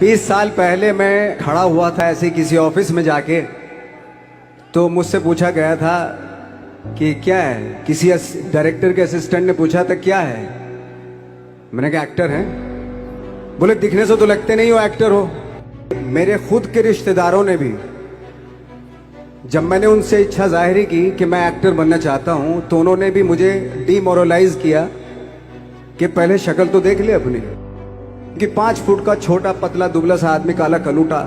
20 साल पहले मैं खड़ा हुआ था ऐसे किसी ऑफिस में जाके, तो मुझसे पूछा गया था कि क्या है। किसी डायरेक्टर के असिस्टेंट ने पूछा था क्या है। मैंने कहा एक्टर हैं। बोले दिखने से तो लगते नहीं हो एक्टर हो। मेरे खुद के रिश्तेदारों ने भी, जब मैंने उनसे इच्छा जाहिर की कि मैं एक्टर बनना चाहता हूं, तो उन्होंने भी मुझे डीमोरलाइज किया कि पहले शक्ल तो देख ले अपनी, कि 5 फुट का छोटा पतला दुबला सा आदमी, काला कलूटा।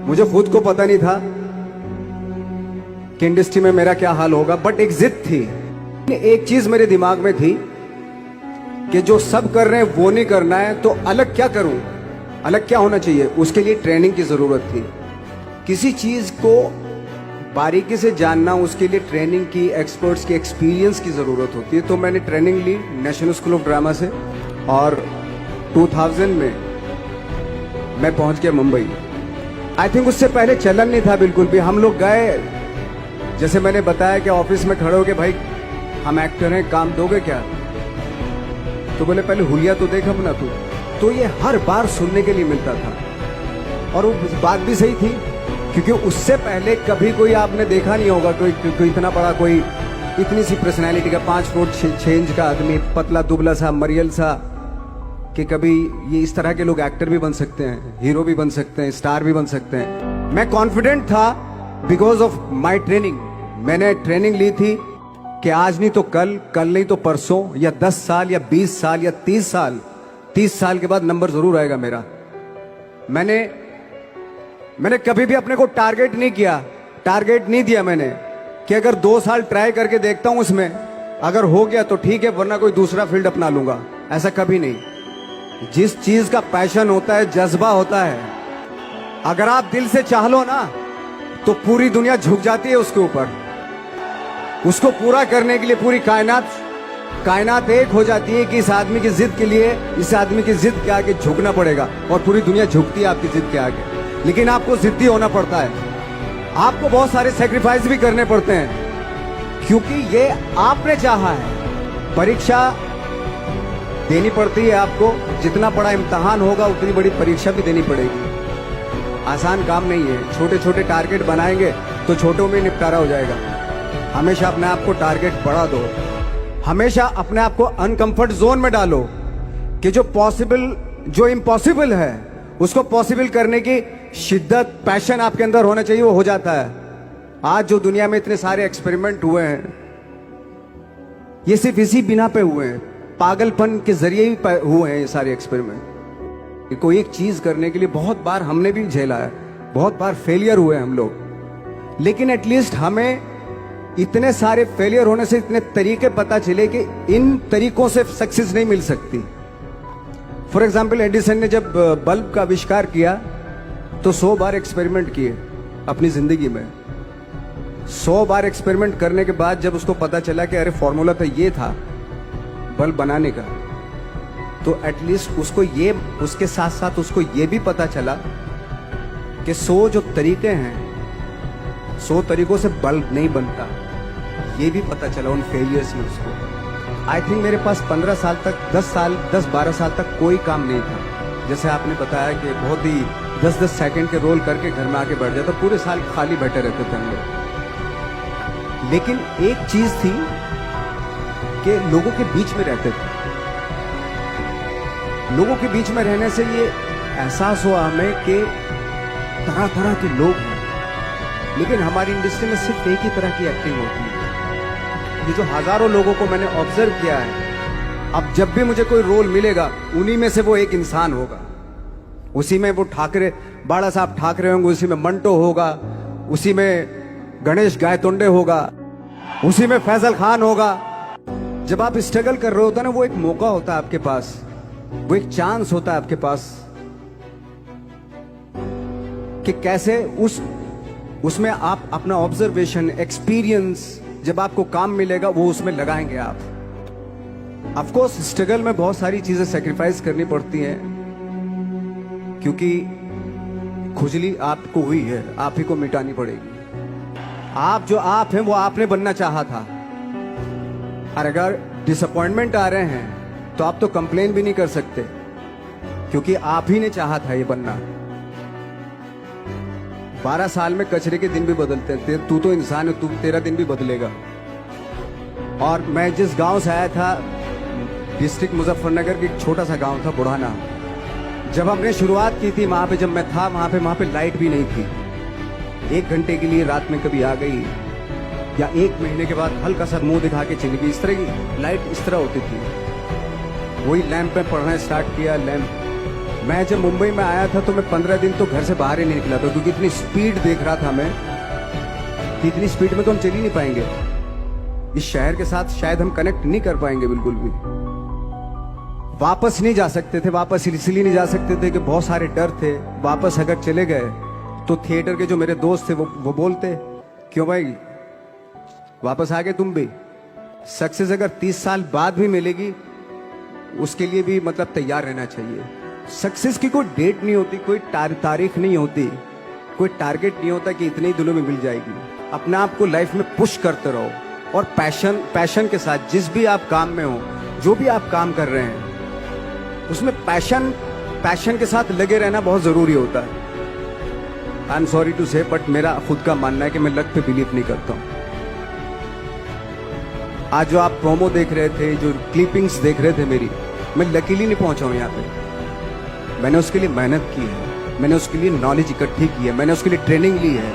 मुझे खुद को पता नहीं था कि इंडस्ट्री में मेरा क्या हाल होगा, बट एक जिद थी। एक चीज मेरे दिमाग में थी कि जो सब कर रहे हैं वो नहीं करना है, तो अलग क्या करूं, अलग क्या होना चाहिए। उसके लिए ट्रेनिंग की जरूरत थी। किसी चीज को बारीकी से जानना, उसके लिए ट्रेनिंग की, एक्सपर्ट्स की, एक्सपीरियंस की जरूरत होती है। तो मैंने ट्रेनिंग ली नेशनल स्कूल ऑफ ड्रामा से, और 2000 में मैं पहुंच गया मुंबई। आई थिंक उससे पहले चलन नहीं था बिल्कुल भी। हम लोग गए, जैसे मैंने बताया कि ऑफिस में खड़े हो के, भाई हम एक्टर हैं, काम दोगे क्या। तो बोले पहले हुलिया तो देख अपना तू। तो ये हर बार सुनने के लिए मिलता था, और वो बात भी सही थी, क्योंकि उससे पहले कभी कोई आपने देखा नहीं होगा कोई इतना बड़ा, कोई इतनी सी पर्सनैलिटी का 5 फुट 6 इंच का आदमी, पतला दुबला सा मरियल सा, कि कभी ये इस तरह के लोग एक्टर भी बन सकते हैं, हीरो भी बन सकते हैं, स्टार भी बन सकते हैं। मैं कॉन्फिडेंट था बिकॉज ऑफ माई ट्रेनिंग। मैंने ट्रेनिंग ली थी कि आज नहीं तो कल, कल नहीं तो परसों, या 10 साल या 20 साल या 30 साल, 30 साल के बाद नंबर जरूर आएगा मेरा। मैंने कभी भी अपने को टारगेट नहीं किया, टारगेट नहीं दिया मैंने कि अगर 2 साल ट्राई करके देखता हूं, उसमें अगर हो गया तो ठीक है, वरना कोई दूसरा फील्ड अपना लूंगा। ऐसा कभी नहीं। जिस चीज का पैशन होता है, जज्बा होता है, अगर आप दिल से चाह लो ना, तो पूरी दुनिया झुक जाती है उसके ऊपर। उसको पूरा करने के लिए पूरी कायनात एक हो जाती है कि इस आदमी की जिद के लिए, इस आदमी की जिद के आगे झुकना पड़ेगा, और पूरी दुनिया झुकती है आपकी जिद के आगे। लेकिन आपको जिद्दी होना पड़ता है, आपको बहुत सारे सेक्रीफाइस भी करने पड़ते हैं, क्योंकि ये आपने चाहा है। परीक्षा देनी पड़ती है आपको, जितना बड़ा इम्तिहान होगा उतनी बड़ी परीक्षा भी देनी पड़ेगी। आसान काम नहीं है। छोटे छोटे टारगेट बनाएंगे तो छोटों में निपटारा हो जाएगा। हमेशा अपने आप को टारगेट बढ़ा दो, हमेशा अपने आप को अनकंफर्ट जोन में डालो, कि जो इम्पॉसिबल है उसको पॉसिबल करने की शिद्दत, पैशन आपके अंदर होना चाहिए, वो हो जाता है। आज जो दुनिया में इतने सारे एक्सपेरिमेंट हुए हैं, ये सिर्फ इसी बिना पे हुए हैं, पागलपन के जरिए ही हुए हैं ये सारे एक्सपेरिमेंट। कोई एक चीज करने के लिए बहुत बार हमने भी झेला है, बहुत बार फेलियर हुए हम लोग, लेकिन एटलीस्ट हमें इतने सारे फेलियर होने से इतने तरीके पता चले कि इन तरीकों से सक्सेस नहीं मिल सकती। फॉर एग्जाम्पल, एडिसन ने जब बल्ब का आविष्कार किया तो 100 बार एक्सपेरिमेंट किए अपनी जिंदगी में। 100 बार एक्सपेरिमेंट करने के बाद जब उसको पता चला कि अरे फॉर्मूला तो ये था बल्ब बनाने का, तो एटलीस्ट उसको ये, उसके साथ साथ उसको ये भी पता चला कि 100 जो तरीके हैं, 100 तरीकों से बल्ब नहीं बनता। ये भी पता चला उन फेलियर्स में उसको। आई थिंक मेरे पास 15 साल तक, 10-12 साल तक कोई काम नहीं था। जैसे आपने बताया कि बहुत ही 10-10 सेकंड के रोल करके घर में आके बैठ जाता, पूरे साल खाली बैठे रहते थे हम लोग। लेकिन एक चीज थी कि लोगों के बीच में रहते थे। लोगों के बीच में रहने से ये एहसास हुआ हमें कि तरह तरह के लोग हैं, लेकिन हमारी इंडस्ट्री में सिर्फ एक ही तरह की एक्टिंग होती है। ये जो हजारों लोगों को मैंने ऑब्जर्व किया है, अब जब भी मुझे कोई रोल मिलेगा, उन्हीं में से वो एक इंसान होगा। उसी में वो ठाकरे, बाला साहब ठाकरे होंगे, उसी में मंटो होगा, उसी में गणेश गायतोंडे होगा, उसी में फैजल खान होगा। जब आप स्ट्रगल कर रहे होते हैं ना, वो एक मौका होता है आपके पास, वो एक चांस होता है आपके पास कि कैसे उसमें आप अपना ऑब्जर्वेशन, एक्सपीरियंस, जब आपको काम मिलेगा वो उसमें लगाएंगे आप। ऑफ कोर्स स्ट्रगल में बहुत सारी चीजें सेक्रीफाइस करनी पड़ती हैं, क्योंकि खुजली आपको हुई है, आप ही को मिटानी पड़ेगी। आप जो आप हैं वो आपने बनना चाहा था, और अगर डिसअपॉइंटमेंट आ रहे हैं तो आप तो कंप्लेन भी नहीं कर सकते, क्योंकि आप ही ने चाहा था ये बनना। 12 साल में कचरे के दिन भी बदलते हैं, तू तो इंसान है, तू तेरा दिन भी बदलेगा। और मैं जिस गांव से आया था, डिस्ट्रिक्ट मुजफ्फरनगर की एक छोटा सा गांव था बुढ़ाना। जब हमने शुरुआत की थी वहां पे, जब मैं था वहां पे लाइट भी नहीं थी। 1 घंटे के लिए रात में कभी आ गई, या 1 महीने के बाद हल्का सा मुंह दिखा के चली गई। इस तरह की लाइट इस तरह होती थी। वही लैंप में पढ़ना स्टार्ट किया, लैंप। मैं जब मुंबई में आया था तो मैं 15 दिन तो घर से बाहर ही नहीं निकला था, क्योंकि इतनी स्पीड देख रहा था मैं कि इतनी स्पीड में तो हम चल ही नहीं पाएंगे। इस शहर के साथ शायद हम कनेक्ट नहीं कर पाएंगे बिल्कुल भी। वापस नहीं जा सकते थे, वापस इसलिए नहीं जा सकते थे कि बहुत सारे डर थे। वापस अगर चले गए तो थिएटर के जो मेरे दोस्त थे वो बोलते, क्यों भाई वापस आ गए तुम भी। सक्सेस अगर 30 साल बाद भी मिलेगी, उसके लिए भी मतलब तैयार रहना चाहिए। सक्सेस की कोई डेट नहीं होती, कोई तारीख नहीं होती, कोई टारगेट नहीं होता कि इतने ही दिनों में मिल जाएगी। अपने आप को लाइफ में पुश करते रहो, और पैशन के साथ जिस भी आप काम में हो, जो भी आप काम कर रहे हैं, उसमें पैशन के साथ लगे रहना बहुत जरूरी होता है। आई एम सॉरी टू से, बट मेरा खुद का मानना है कि मैं लक पे बिलीव नहीं करता हूं। आज जो आप प्रोमो देख रहे थे, जो क्लिपिंग्स देख रहे थे मेरी, मैं लकीली नहीं पहुंचा हूं यहाँ पे। मैंने उसके लिए मेहनत की है, मैंने उसके लिए नॉलेज इकट्ठी की है, मैंने उसके लिए ट्रेनिंग ली है।